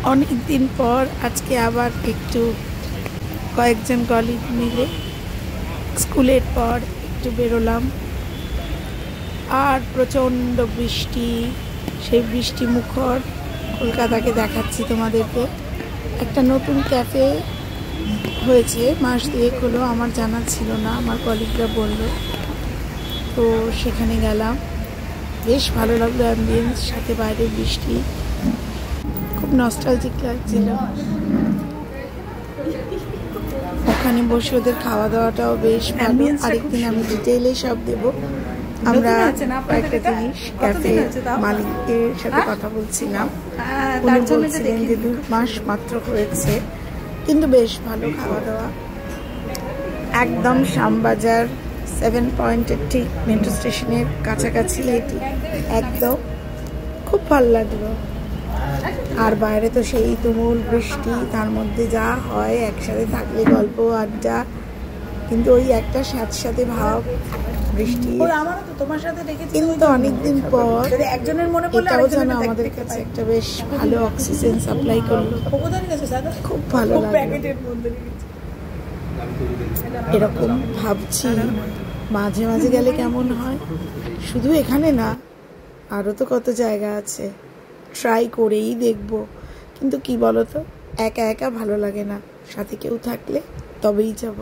অনেক দিন পর আজকে আবার একটু কয়েকজন কলিগ মিলে স্কুলের পর একটু বেরোলাম। আর প্রচণ্ড বৃষ্টি, সেই বৃষ্টি মুখর কলকাতাকে দেখাচ্ছি তোমাদেরকে। একটা নতুন ক্যাফে হয়েছে, মাস দুয়েক হলো, আমার জানা ছিল না, আমার কলিগরা বলল, তো সেখানে গেলাম। বেশ ভালো লাগলো, অ্যাম্বিয়েন্স, সাথে বাইরে বৃষ্টি, খুব নস্টালজিক লাগছিল। ওখানে বসে ওদের খাওয়া দাওয়াটাও বেশ ভালো। আরেকদিন আমি ডিটেইলে সব দেব। আমরা একটা জিনিস, ক্যাফে মালিকের সাথে কথা বলছিলাম, উনি বলছিলেন যে 2 মাস মাত্র হয়েছে, কিন্তু বেশ ভালো খাওয়া দাওয়া। একদম শ্যামবাজার 7 পয়েন্টের ঠিক মেট্রো স্টেশনের কাছাকাছি এটি, একদম খুব ভালো লাগলো। আর বাইরে তো সেই তুমুল বৃষ্টি, তার মধ্যে যা হয় একসাথে থাকলে গল্প আড্ডা, কিন্তু ওই একটা সাথে ভাব বৃষ্টি। কিন্তু অনেকদিন পর এটাও যেন আমাদের কাছে একটা বেশ ভালো অক্সিজেন সাপ্লাই করলো, খুব ভালো লাগলো। এরকম ভাবছি মাঝে মাঝে গেলে কেমন হয়। শুধু এখানে না, আরও তো কত জায়গা আছে, ট্রাই করেই দেখব। কিন্তু কি বলতো, একা একা ভালো লাগে না, সাথে কেউ থাকলে তবেই যাব।